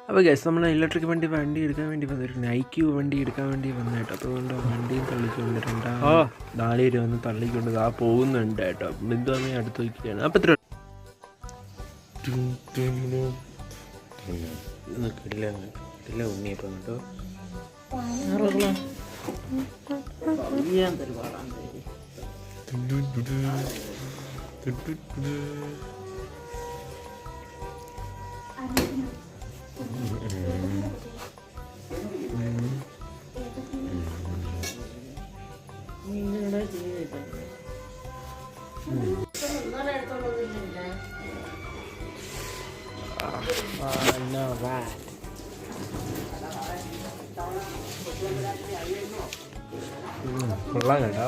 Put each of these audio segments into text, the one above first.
അപ്പോൾ ഗൈസ് നമ്മൾ ഇലക്ട്രിക് വണ്ടി എടുക്കാൻ വേണ്ടി വന്നിട്ടുണ്ട്. ഐക്യു വണ്ടി എടുക്കാൻ വേണ്ടി വന്നേട്ടോ. അപ്പോൾ അതുകൊണ്ട് വണ്ടിയും തള്ളിക്കൊണ്ട് 4 പേര് വന്ന് തള്ളിക്കൊണ്ട് ആ പോകുന്നുണ്ട് കേട്ടോ. ബിന്ദുവാമി അടുത്ത് വയ്ക്കുകയാണ്. അപ്പോൾ എത്ര ഇല്ല ഉണ്ണിയപ്പം കേട്ടോ. കൊള്ളാം കേട്ടോ.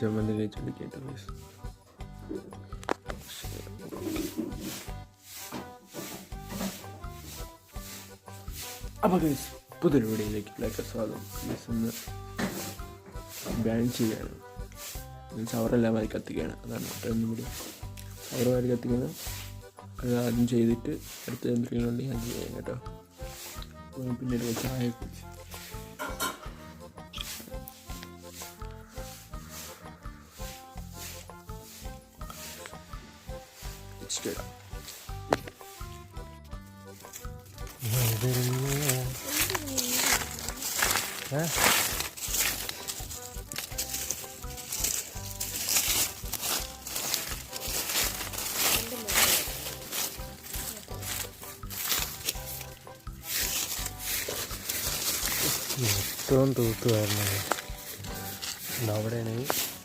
ചമ്മന്തി കഴിച്ചോണ്ടിരിക്കട്ടോ. അപ്പോൾ ഗൈസ് പുതിയൊരു വീഡിയോയിലേക്ക് സ്വാഗതം. ഗൈസ് ഒന്ന് ബാൻ ചെയ്യാണ്. മീൻസ് അവരെല്ലാം വാരി കത്തിക്കുകയാണ്. അതാണ് ഒന്നും കൂടി അവർ വാരി കത്തിക്കുന്നത്. അത് ആദ്യം ചെയ്തിട്ട് അടുത്ത എന്തെങ്കിലും ഞാൻ ചെയ്യാം കേട്ടോ. പിന്നീട് ചായ കുടിച്ച് മൊത്തം തൂത്ത് വരുന്നത് അവിടെയാണ്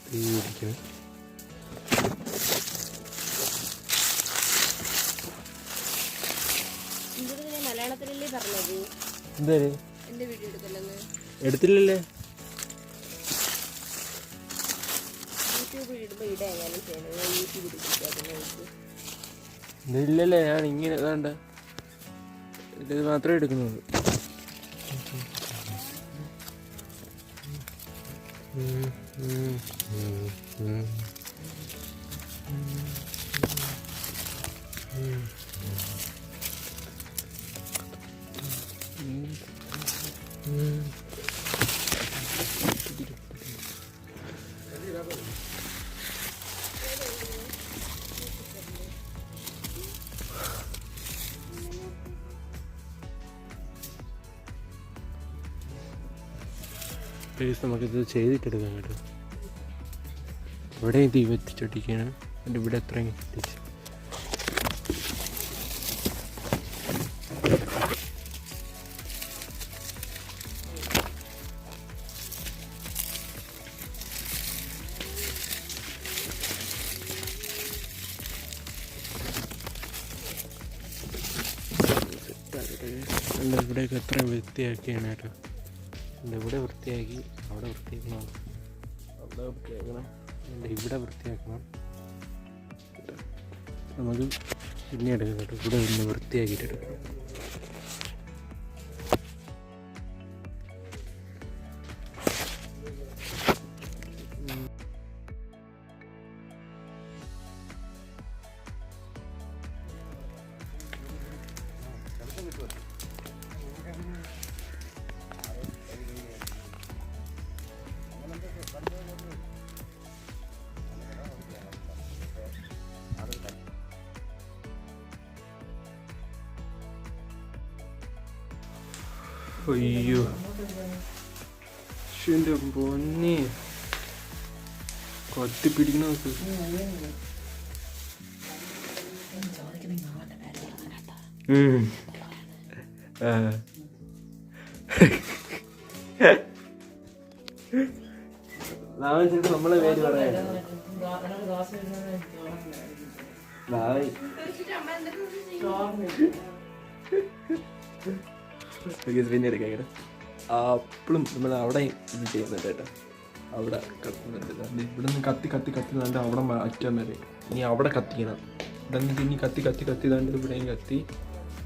തീ ഇരിക്കുന്നത്. എടുത്തില്ലല്ലേ? ഇല്ലല്ലേ, ഞാൻ ഇങ്ങനെ വേണ്ട, ഇത് മാത്രമേ എടുക്കുന്നുള്ളൂ. നമുക്കിത് ചെയ്തിട്ടെടുക്കാം കേട്ടോ. ഇവിടെയും തീ വെച്ചിട്ടൊട്ടിക്കുകയാണ്. എൻ്റെ ഇവിടെ എത്രയും കത്തിച്ച് എൻ്റെ ഇവിടെയൊക്കെ എത്രയും വൃത്തിയാക്കിയാണ് കേട്ടോ. എൻ്റെ ഇവിടെ വൃത്തിയാക്കി, അവിടെ വൃത്തിയാക്കണം, അവിടെ വൃത്തിയാക്കണം, എൻ്റെ ഇവിടെ വൃത്തിയാക്കണം. നമുക്ക് പിന്നെ എടുക്കാം കേട്ടോ. ഇവിടെ ഒന്ന് വൃത്തിയാക്കിയിട്ട് എടുക്കണം. അയ്യോ എൻ്റെ പൊന്നെ, കത്തി പിടിക്കണ നോക്ക്. നമ്മളെ പേര് പറയാ പിന്നെ എടുക്കാം കേട്ടോ. അപ്പോഴും നമ്മൾ അവിടെ ഇത് ചെയ്യുന്നുണ്ട് കേട്ടോ. അവിടെ കത്തുന്നുണ്ട്. ഇവിടെ നിന്ന് കത്തി കത്തി കത്തിന്നാണ്ട് അവിടെ മാറ്റാൻ വരെ ഇനി അവിടെ കത്തിക്കണം. ഇവിടെ നിന്ന് ഇനി കത്തി കത്തി കത്തിതാണ്ട് ഇവിടെയും കത്തി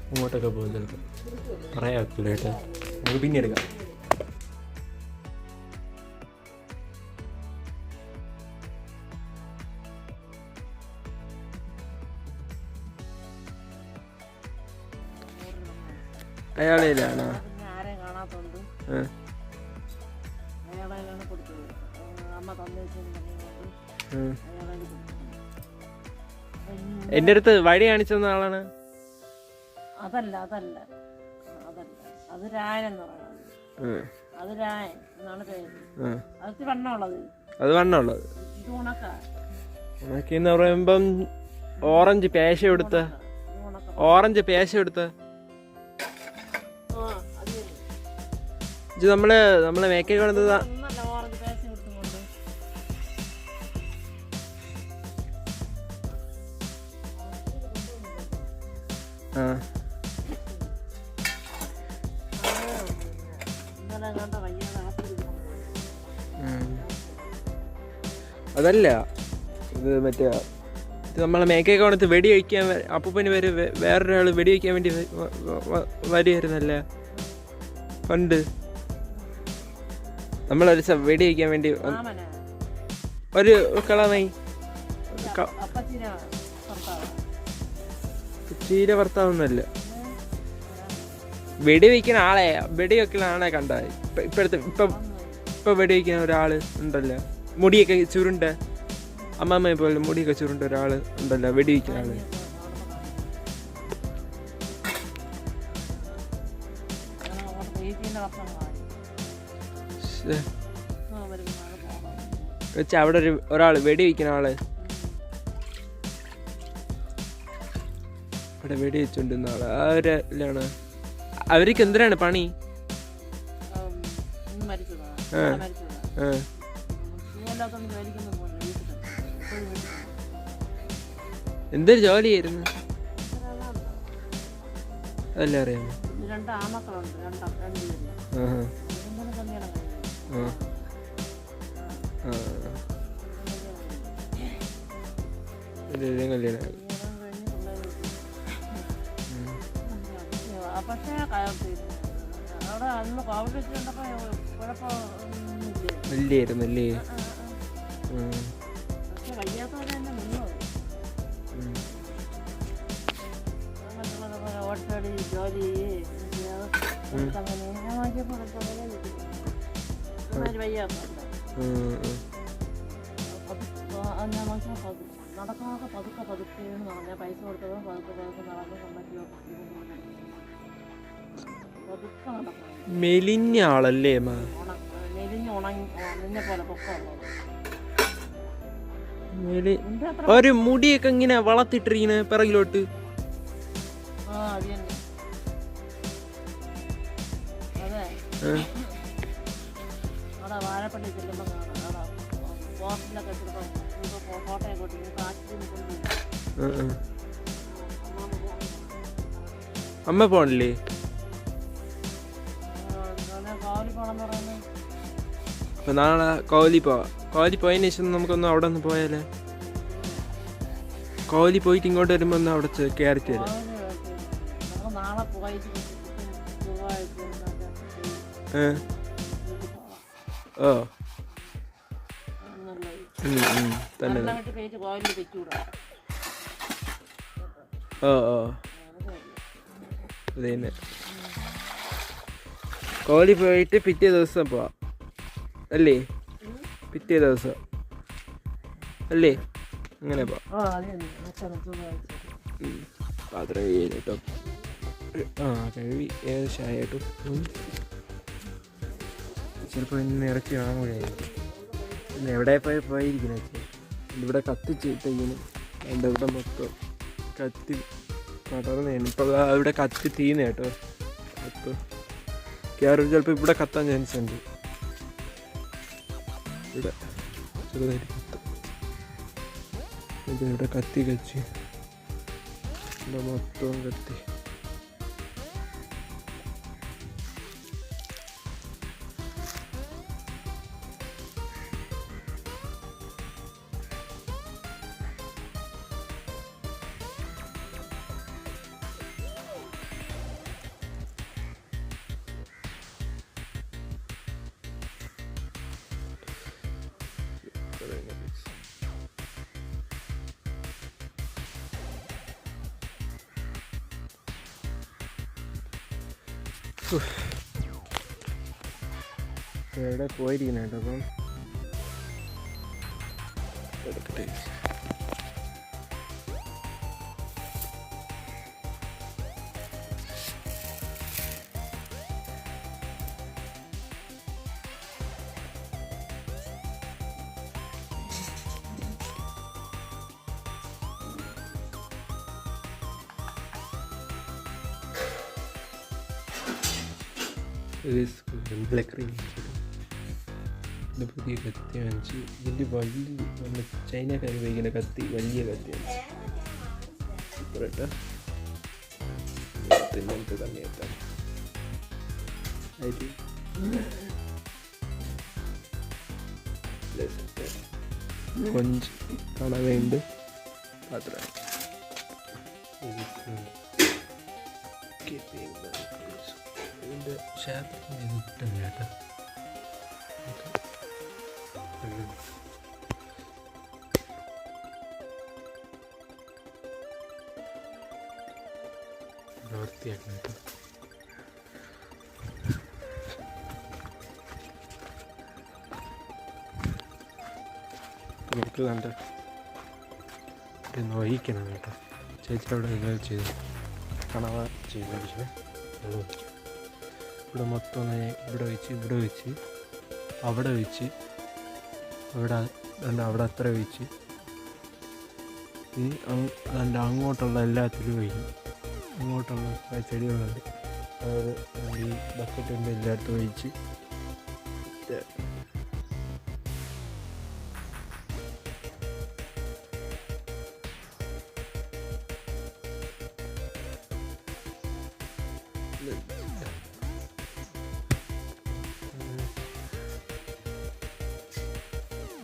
അങ്ങോട്ടൊക്കെ പോകും. ചിലപ്പോൾ പറയാക്കൂല കേട്ടോ. നമുക്ക് പിന്നെ എടുക്കാം. അയാളേലാണോ? പിന്നെ ആരെയും കാണാത്തോണ്ട് അയാളെയാണ് കൊടുത്തത്. അമ്മ തന്നേച്ചെന്ന് പറഞ്ഞുകൊണ്ട് അയാളെ കൊടുത്തത്. എൻ്റെ അടുത്ത് വഴി കാണിച്ചു തന്ന ആളാണ്. അതല്ല അതല്ല അതല്ല, അത് രായൻ എന്ന് പറയുന്നത്. അത് രായൻ എന്നാണ് പേര്. അത് വണ്ണമുള്ളത്. അത് വണ്ണമുള്ളത്. ഇത് ഉണക്കാ. ഉണക്കിന്ന് പറയുമ്പം ഓറഞ്ച് പേശ എടുത്ത ഓറഞ്ച് പേശ എടുത്ത ഇത് നമ്മള് മേക്കെ കൊണ്ടതാ. ഓറഞ്ച് പേശ എടുത്തുകൊണ്ട് അതല്ല ഇത് മറ്റേ ഇത് നമ്മളെ മേക്കെ കൊണ്ടത്ത് വെടി വയ്ക്കാൻ അപ്പൂപ്പന് വരെ വേറൊരാൾ വെടി വയ്ക്കാൻ വേണ്ടി വരുമായിരുന്നല്ലേ പണ്ട്. നമ്മളൊരു ദിവസം വെടി വയ്ക്കാൻ വേണ്ടി ഒരു കളമായി ചീര ഭർത്താവൊന്നുമല്ല, വെടി വയ്ക്കുന്ന ആളെ വെടി വെക്കുന്ന ആളെ കണ്ടായി. ഇപ്പൊ വെടി വയ്ക്കുന്ന ഒരാള് ഉണ്ടല്ലോ, മുടിയൊക്കെ ചുരുണ്ട അമ്മാമ്മയെ പോലെ മുടിയൊക്കെ ചുരുണ്ട ഒരാള് ഉണ്ടല്ലോ, വെടി വയ്ക്കുന്ന ആള്. വെച്ചാ അവിടെ ഒരാള് വെടി വയ്ക്കുന്ന ആള് അവിടെ വെടി വെച്ചോണ്ടിരുന്ന ആള് അവരിലാണ്. അവർക്ക് എന്തിനാണ് പണി? എന്തൊരു ജോലിയായിരുന്നു അതല്ല അറിയാമോ? കല്യാണം പക്ഷേ അവിടെ അന്ന് കോവിഡ് വെച്ചിട്ടുണ്ടപ്പോ ഇല്ലായിരുന്നല്ലേ? പക്ഷെ വയ്യാത്തവരെ തന്നെ നിന്നത്. ഓട്ടടി ജോലി അങ്ങനെ ഞാൻ നോക്കിയപ്പോൾ വയ്യാത്തുണ്ട്. ഞാൻ നോക്കിയപ്പോൾ നടക്കാതെ പതുക്കെ പതുക്കെന്ന് പറഞ്ഞാൽ പൈസ കൊടുത്തതും പതുക്കെ പതുക്കെ നടന്ന് കൊണ്ടോ മെലിഞ്ഞ ആളല്ലേ? ഒരു മുടിയൊക്കെ ഇങ്ങനെ വളർത്തിട്ടിരിക്കണ പിറകിലോട്ട്. വാഴപ്പള്ളി ചെല്ലുമ്പോ പോസ്റ്റിലൊക്കെ ഫോട്ടോയെ അമ്മ പോണില്ലേ? അപ്പൊ നാളെ കോലി പോവാ. കോലി പോയതിനു ശേഷം നമുക്കൊന്ന് അവിടെ ഒന്ന് പോയാലേ? കോലി പോയിട്ട് ഇങ്ങോട്ട് വരുമ്പോ ഒന്ന് അവിടെ കയറിട്ട് വരാം. ഓ തന്നെ. ഓ ഓ അതന്നെ. കോലി പോയിട്ട് പിറ്റേ ദിവസം പോവാം അല്ലേ? പിറ്റേ ദിവസം അല്ലേ? അങ്ങനെ പോവാം. പാത്രം കേട്ടോ. കഴുകി ഏകദേശം ആയിട്ടു. ചിലപ്പോൾ ഇന്ന് ഇറച്ചി വാങ്ങുകയായിരിക്കും. പിന്നെ എവിടെ പോയിരിക്കുന്ന വെച്ചാൽ ഇവിടെ കത്തിച്ചിട്ടിങ്ങനെ എൻ്റെ ഇവിടെ മൊത്തം കത്തി പടർന്നേന്. ഇപ്പോൾ ഇവിടെ കത്തി തീരുന്ന കേട്ടോ. അപ്പോൾ കയറി ചിലപ്പോൾ ഇവിടെ കത്താൻ ചാൻസ് ഉണ്ട്. ഇവിടെ ചെറുതായിട്ട് കത്തും. ഇവിടെ കത്തി കച്ച് ഇവിടെ മൊത്തം കത്തി. ഇവിടെ പോയിരിക്കണം കേട്ടോ. അപ്പം എടുക്കട്ടെ. ബ്ലാക്ക് ക്രീം പുതിയ കത്തി വാങ്ങിച്ച്. ഇതിൻ്റെ വലിയ നമ്മൾ ചൈനക്കാർ ഉപയോഗിക്കുന്ന കത്തി, വലിയ കത്തി വാങ്ങിച്ചു. ഇങ്ങനത്തെ സമയത്താണ് കൊഞ്ച് കാണാൻ വേണ്ടി മാത്രമാണ്. ഇതിൻ്റെ ക്ഷേത്രത്തിൽ കിട്ടും കേട്ടോ. വൃത്തിയാക്കണം കേട്ടോ. നമുക്ക് കണ്ട വഹിക്കണം കേട്ടോ. ചേച്ചി അവിടെ നിങ്ങൾ ചെയ്തു കണവ ചെയ്തു. പക്ഷേ ഇവിടെ മൊത്തം ഇവിടെ വെച്ച് അവിടെ വെച്ച് അവിടെ അത്ര വെച്ച് ഇനി അതിൻ്റെ അങ്ങോട്ടുള്ള എല്ലാത്തിലും ഒഴിക്കും. അങ്ങോട്ടുള്ള ചെടികളുണ്ട്, അതായത് ഈ ബക്കറ്റിൻ്റെ എല്ലായിടത്തും ഒഴിച്ച്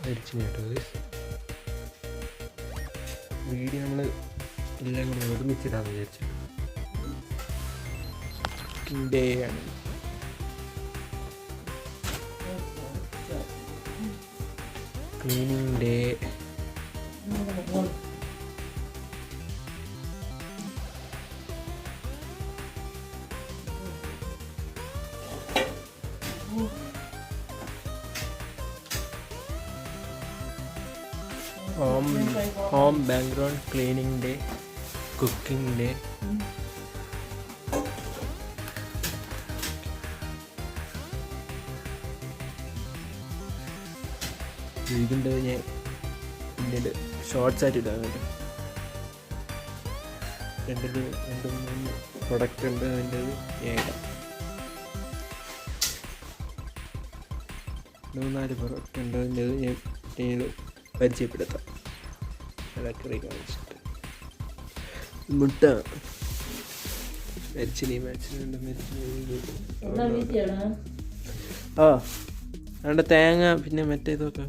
അരിച്ചു കേട്ടോ. വീഡിയോ നമ്മൾ എല്ലാം കൂടെ ഒരുമിച്ചിടാന്ന് വിചാരിച്ചു. ഡേ ആണ് cleaning day. Home background cleaning day, cooking day. ഇതിൻ്റെ ഞാൻ പിന്നീട് ഷോർട്സ് ആയിട്ട് ഇടാൻ കേട്ടോ. രണ്ട് മൂന്ന് പ്രൊഡക്റ്റ് ഉണ്ട്, അതിൻ്റെ ഞാൻ ഇടാം. 3-4 പ്രൊഡക്റ്റ് ഉണ്ട്, അതിൻ്റെ ഞാൻ പിന്നീട് പരിചയപ്പെടുത്താം. ഇലക്കറി കാണിച്ചിട്ട് മുട്ട മരിച്ചിട്ടുണ്ട്. ആ അവിടെ തേങ്ങ, പിന്നെ മറ്റേ ഇതൊക്കെ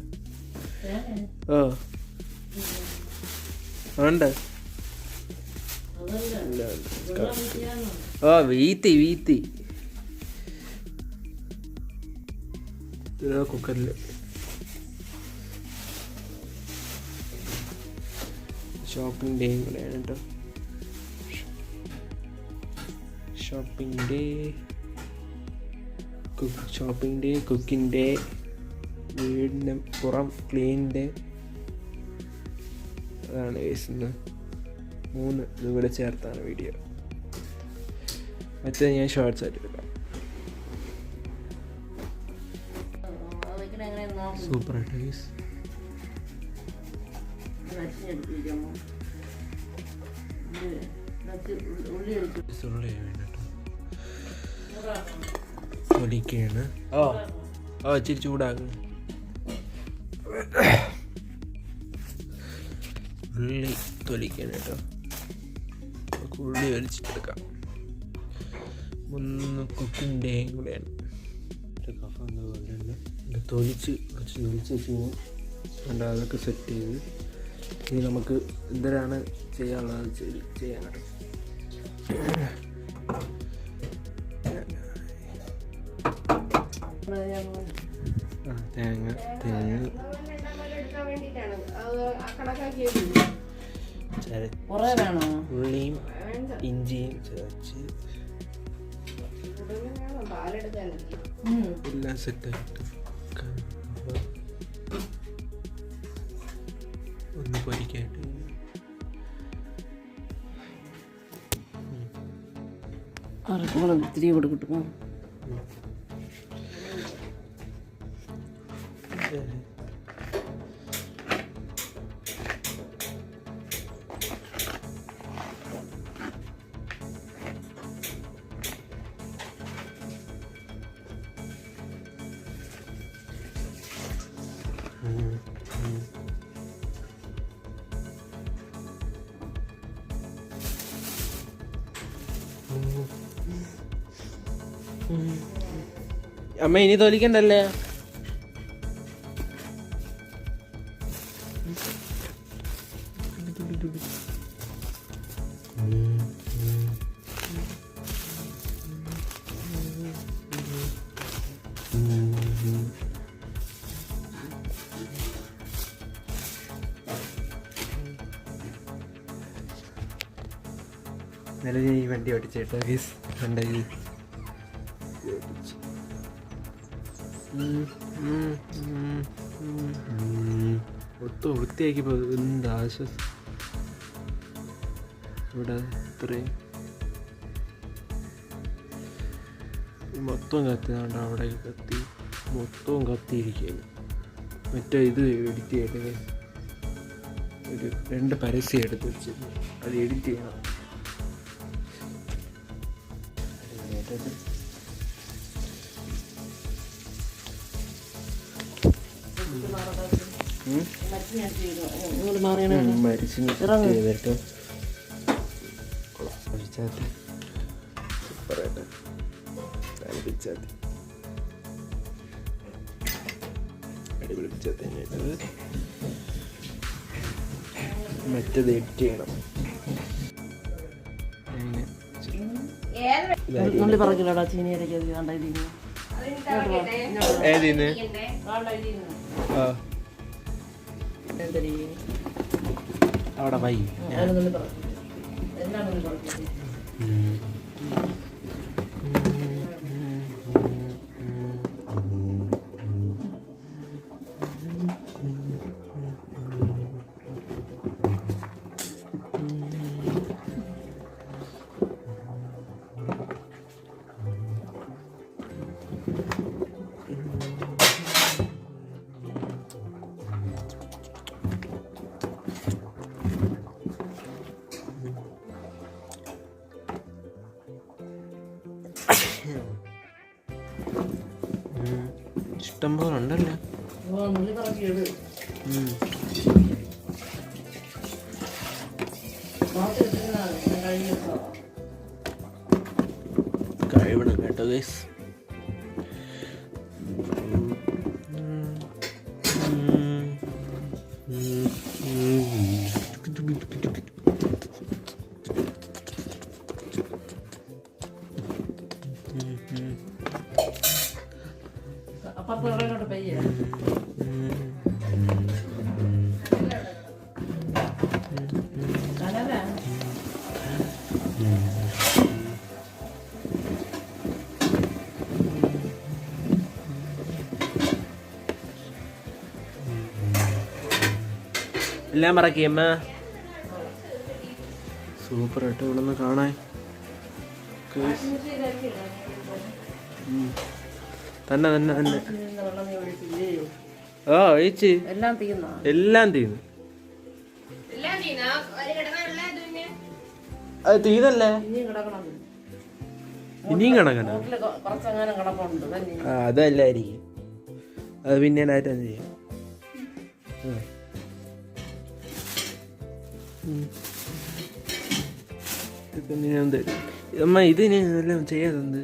ഉണ്ട്. വീത്തി കുക്കറിൽ ഷോപ്പിംഗ് ഡേയും കൂടെയാണ് കേട്ടോ. ഷോപ്പിംഗ് ഡേ, കുക്കിംഗ് ഡേ, വീടിൻ്റെ പുറം ക്ലീൻ ഡേ. അതാണ് വേസുന്നത്. 3 ഇതുകൂടെ ചേർത്താണ് വീഡിയോ. മറ്റേ ഞാൻ ഷോർട്സ് ആയിട്ട് എടുക്കാം. സൂപ്പറായിട്ട് വേസ് തൊലിക്കാണ്. ഇച്ചിരി ചൂടാക്കുന്നു. ഉള്ളി തൊലിക്കാണ് കേട്ടോ. ഉള്ളി വലിച്ചിട്ടെടുക്കാം. 3 കുക്കിംഗ് ഡേയും കൂടെയാണ്. തൊലിച്ച് വെച്ച് കണ്ട അതൊക്കെ സെറ്റ് ചെയ്ത് ഇനി നമുക്ക് എന്തിനാണ് ചെയ്യാനുള്ളത് ചെയ്യാൻ കേട്ടോ. തേങ്ങ ഉള്ളിയും ഇഞ്ചിയും ചതച്ച് എല്ലാം സെറ്റായിട്ട് ഒന്ന് പൊരിക്കായിട്ട് ഇത്തിരി കൊടുക്കട്ടെ. അമ്മ ഇനി തോലിക്കണ്ടല്ലേ? നല്ല ഈ വണ്ടി ഓടിച്ചേട്ടോ ഗീസ് വണ്ടി ഒട്ടും വൃത്തിയാക്കി എന്ത് ആശ്വാസം. ഇവിടെ ഇത്രയും മൊത്തം കത്തിനാണ്ട് അവിടെ കത്തി മൊത്തവും കത്തിയിരിക്കുകയാണ്. മറ്റേ ഇത് എഡിറ്റ് ചെയ്തിട്ട് ഒരു 2 പരസ്യം എടുത്ത് വെച്ചിരുന്നു, അത് എഡിറ്റ് ചെയ്യണം. ചെയ്തിട്ട് ഒഴിച്ചാത്തി സൂപ്പറായിട്ട് പിച്ചാത്തി അടിപൊളി പിച്ചാത്തി തന്നെയായിട്ടത്. മറ്റേത് എഡിറ്റ് ചെയ്യണം. ഏതിന്ന് അവിടെ വൈ ഇഷ്ടം പോലെ ഉണ്ടല്ലോ. കഴിവണം കേട്ടോ ഗൈസ്. എല്ലാം മറക്കിയമ്മ സൂപ്പർ ആയിട്ട് ഇവിടെ നിന്ന് കാണാൻ. തന്നെ തന്നെ തന്നെ ഓ ഒഴിച്ച് എല്ലാം തീർന്നു. അത് തീർന്നല്ലേ ഇനിയും കിടക്കണം. അതല്ലായിരിക്കും, അത് പിന്നീട് ആയിട്ടാണ് ചെയ്യാം. അമ്മ ഇതിന് എല്ലാം ചെയ്യാതെന്ത്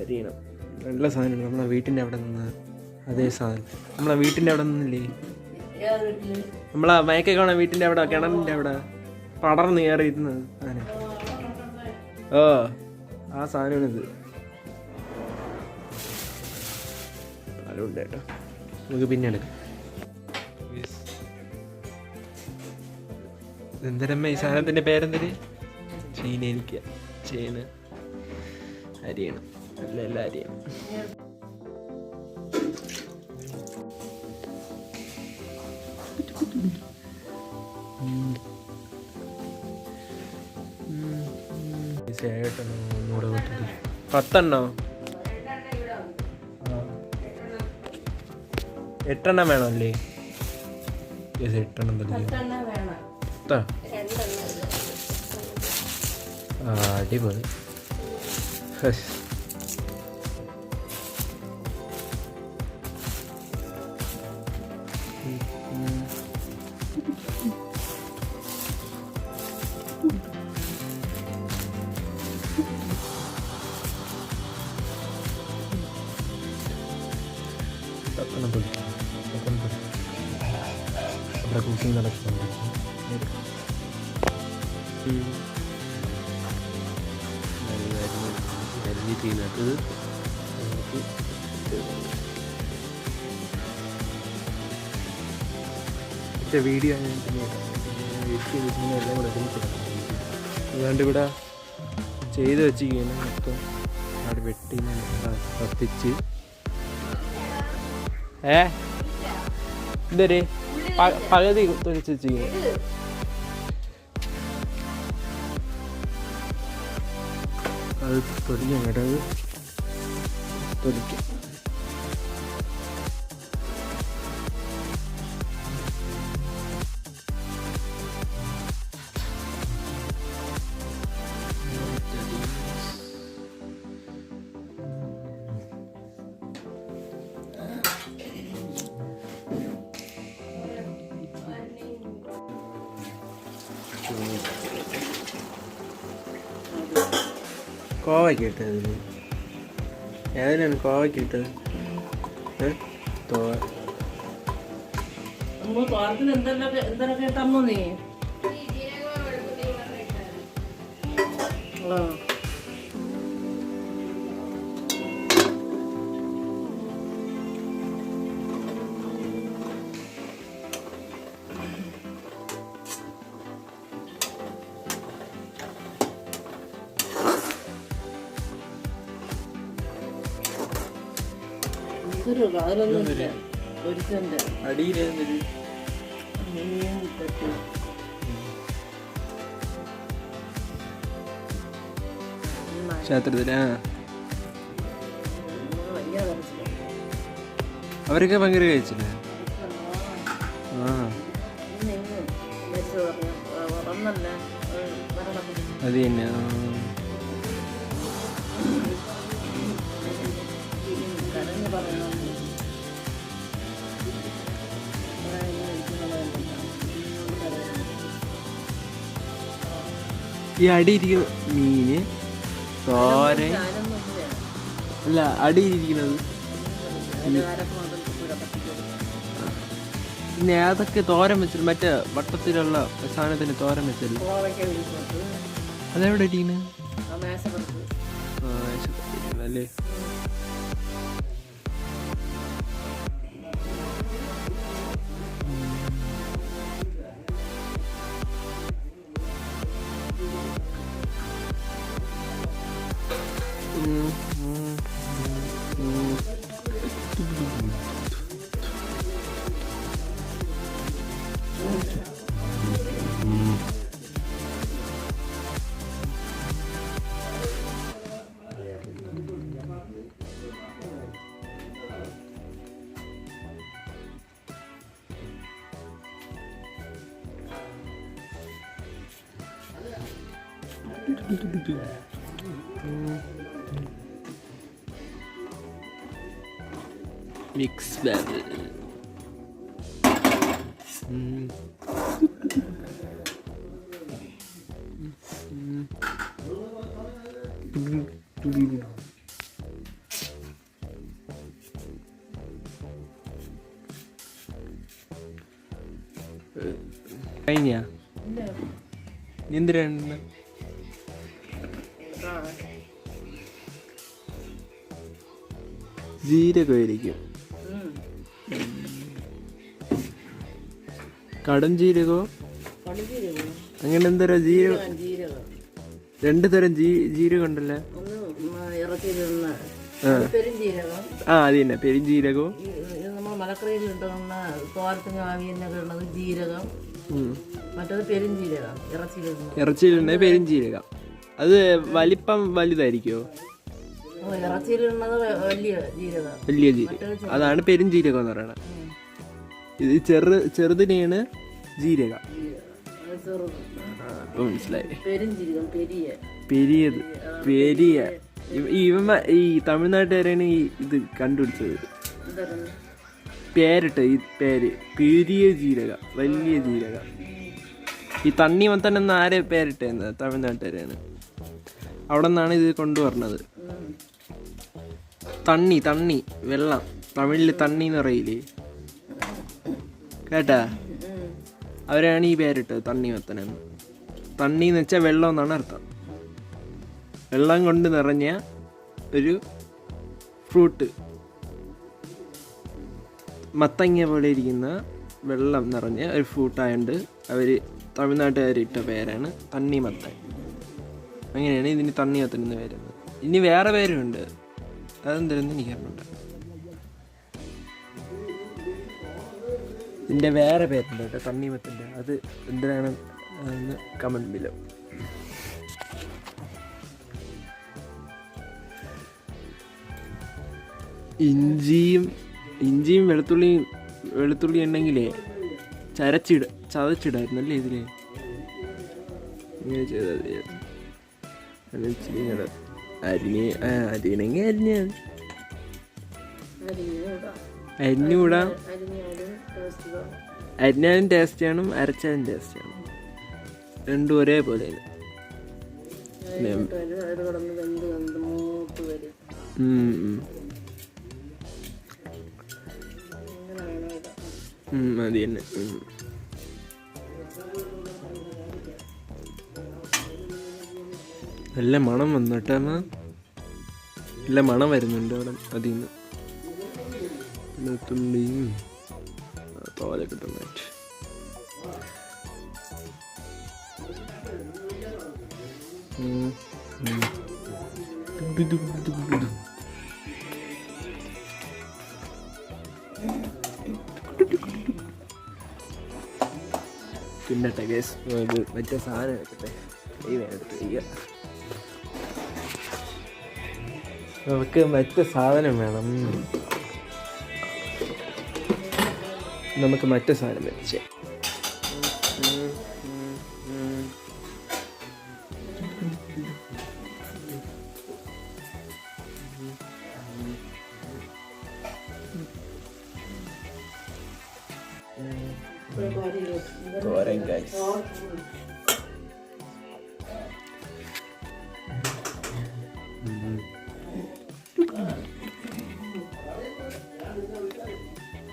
അറിയണം. നല്ല സാധനം നമ്മളെ വീട്ടിൻ്റെ അവിടെ നിന്ന് അതേ സാധനം നമ്മളെ വീട്ടിൻ്റെ അവിടെ നിന്നില്ലേ, നമ്മളെ മയക്കൊക്കെ കാണാൻ വീട്ടിൻ്റെ അവിടെ കിണറിൻ്റെ അവിടെ പടർന്ന് കയറിയിരുന്നത് സാധനം. ഓ ആ സാധനമാണിത്. അതുകൊണ്ട് കേട്ടോ നമുക്ക് പിന്നെ എടുക്കാം. എന്തരമ്മ ഈ സാധനത്തിൻ്റെ പേരെന്തിന്? ക്ലീനിരിക്കുക ചെയ്യണ് അരിയണം എല്ലാം അരിയണം. ഒന്നുകൂടെ 10 8 വേണമല്ലേ? 8 അടിപൊളി. അവിടെ കുക്കിംഗ് നടക്കുന്നുണ്ട്. അരിഞ്ഞ് ചെയ്യുന്നത് വീഡിയോ എല്ലാം കൂടെ അതുകൊണ്ട് ഇവിടെ ചെയ്ത് വെച്ചിരിക്കുകയാണ്. മൊത്തം അവിടെ വെട്ടി കത്തിച്ച് എന്തൊരു പകുതി തൊലിച്ച് വെച്ചിരിക്കുന്നു. അത് തൊലിക്കാൻ കേട്ടത് തൊലിക്കാം. കോവയ്ക്ക് ഇട്ടത് ഏതിനാണ് കോവയ്ക്ക് ഇട്ടത്? എന്തൊക്കെ ഇട്ടമ്മോ നീ? ക്ഷേത്രത്തില് അവരൊക്കെ ഭയങ്കര കഴിച്ചില്ലേ? അത് തന്നെ. ഈ അടിയിരിക്കുന്ന മീന് തോരൻ അല്ല, അടിയിരിക്കുന്നത് പിന്നെ അതൊക്കെ തോരൻ വെച്ചിട്ട് മറ്റേ വട്ടത്തിലുള്ള സാധനത്തിന് തോരൻ വെച്ചല്ലോ. അതെവിടെ ഇരിക്കുന്നത്? അല്ലേ? Mix battle. കഴിഞ്ഞ എന്തിനാണ് ജീരകമായിരിക്കും. കടം ജീരകോ അങ്ങനെ എന്തോ ജീരകം. 2 തരം ജീരകം ഉണ്ടല്ലോ. ഒന്ന് ഇറച്ചിയിലിടുന്ന പെരുംജീരകം. അത് തന്നെ പെരുംജീരകവും. ഇത് നമ്മൾ മലക്കറിയിൽ ഇട്ടുന്ന തോരത്തിന് ആവിയെന്നൊക്കെ ഉള്ളത് ജീരകം. മറ്റത് പെരുംജീരകം ഇറച്ചിയിലുണ്ട്. പെരുംജീരകം അത് വലിപ്പം വലുതായിരിക്കുമോ? ഇറച്ചിയിലിടുന്നത് വലിയ ജീരകം. അതാണ് പെരുംജീരകം എന്ന് പറയുന്നത്. ഇത് ചെറുതിനെയാണ് ജീരകം. മനസ്സിലായി. പെരിയ ഈ തമിഴ്നാട്ടുകാരാണ് ഇത് കണ്ടുപിടിച്ചത്. പേരിട്ട് ഈ പേര് പെരിയ ജീരകം, വലിയ ജീരകം. ഈ തണ്ണിമത്തൻ എന്ന ആരെ പേരിട്ടത്? തമിഴ്നാട്ടുകാരാണ്. അവിടെ നിന്നാണ് ഇത് കൊണ്ടുവരണത്. തണ്ണി വെള്ളം, തമിഴില് തണ്ണി എന്ന് പറയില്ലേ, കേട്ടാ? അവരാണ് ഈ പേരിട്ടത് തണ്ണിമത്തനെന്ന്. തണ്ണി എന്ന് വെച്ചാൽ വെള്ളം എന്നാണ് അർത്ഥം. വെള്ളം കൊണ്ട് നിറഞ്ഞ ഒരു ഫ്രൂട്ട്, മത്തങ്ങ പോലെ ഇരിക്കുന്ന വെള്ളം നിറഞ്ഞ ഒരു ഫ്രൂട്ടായതുകൊണ്ട് അവർ തമിഴ്നാട്ടുകാരിട്ട പേരാണ് തണ്ണിമത്തൻ. അങ്ങനെയാണ് ഇതിന് തണ്ണിമത്തൻ എന്ന് പേരുന്നത്. ഇനി വേറെ പേരുണ്ട്, അതെന്താണെന്ന് എനിക്കറിഞ്ഞുണ്ട്. ഇതിൻ്റെ വേറെ പേരുണ്ട് കേട്ടോ തണ്ണിമത്തൻ്റെ. അത് എന്തിനാണ് എന്ന് കമൻറ്റ് ബിലോ. ഇഞ്ചിയും വെളുത്തുള്ളി ഉണ്ടെങ്കിലേ ചതച്ചിടായിരുന്നല്ലേ ഇതില്. ഇങ്ങനെ ചെയ്താൽ അരിഞ്ഞുകൂടാം. അരിഞ്ഞാലും ടേസ്റ്റ് ആണ്, അരച്ചാലും ടേസ്റ്റ് ആണ്. രണ്ടും ഒരേപോലെയാണ്. അത് തന്നെ. നല്ല മണം വന്നിട്ടാ, നല്ല മണം വരുന്നുണ്ട് അവിടെ. അതിൽ നിന്ന് വെളുത്തുള്ളിയും തോലെ കിട്ടുന്നതായിട്ട്. പിന്നട്ടെ കേസ് ഇത് മറ്റേ സാധനം വെക്കട്ടെ. നമുക്ക് മറ്റേ സാധനം വേണം. നമുക്ക് മറ്റേ സാധനം വെച്ചേ. തോരൻ ഗൈസ്.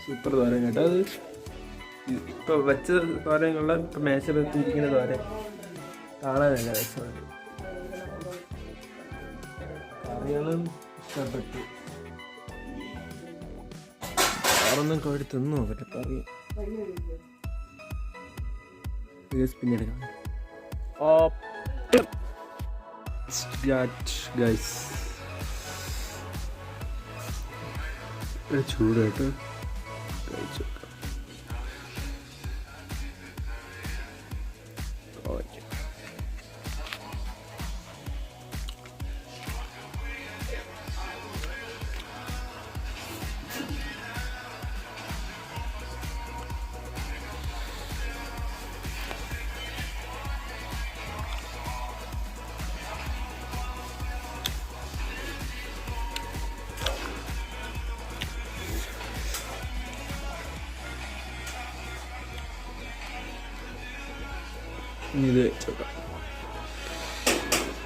സൂപ്പർ തോരൻ കേട്ടോ. അത് ഇപ്പൊ വെച്ച തോരനുള്ള ഇപ്പൊ മേശപ്പുറത്തിരിക്കുന്ന തോരൻ കാണാനല്ല രസമുണ്ട്. കറികളും ഇഷ്ടപ്പെട്ടു. വേറൊന്നും കവടി തിന്നു നോക്കട്ടെ കറി. പിന്നീട് ഗൈസ് ചൂടായിട്ട് കഴിച്ചു. ഇത് വെച്ചോക്കാം.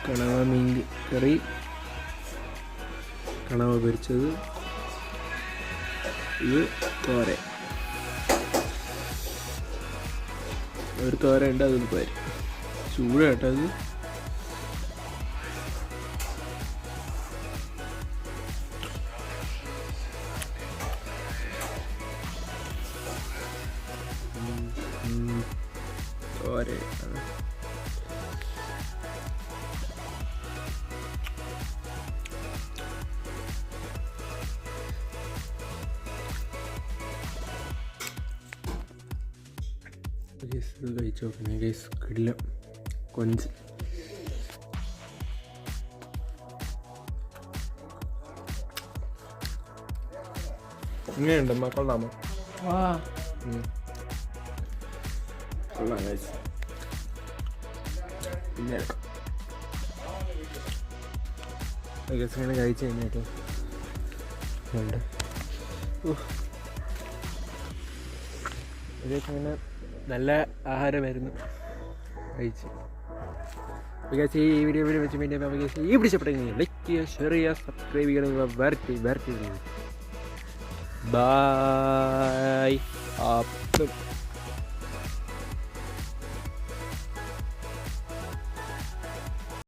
കണവ മീൻ കറി, കണവ പൊരിച്ചത്, ഇത് തോരൻ. ഒരു തോരൻ ഉണ്ട്, അതൊന്ന് പോര് ചൂട് കേട്ടോ. അത് തോരൻ ഗൈസ് ഇത് കഴിച്ച് നോക്കണേ ഗൈസ്, കിടില കൊഞ്ച്. എങ്ങനെയുണ്ട് കൊള്ളാമോ? കൊള്ളാം ഗൈസ്. പിന്നെ ഗൈസ് ഇങ്ങനെ കഴിച്ച് കഴിഞ്ഞിട്ട് ഉണ്ട് ഇങ്ങനെ നല്ല ആഹാരമായിരുന്നു കഴിച്ച്. ഗൈസ് ഈ വീഡിയോ വെച്ച് വേണ്ടി ഈ പിടിച്ചപ്പെട്ടെങ്കിൽ ലൈക്ക് ചെയ്യുക, ഷെയർ ചെയ്യുക, സബ്സ്ക്രൈബ് ചെയ്യണമെങ്കിൽ വരട്ടെ. ബൈ.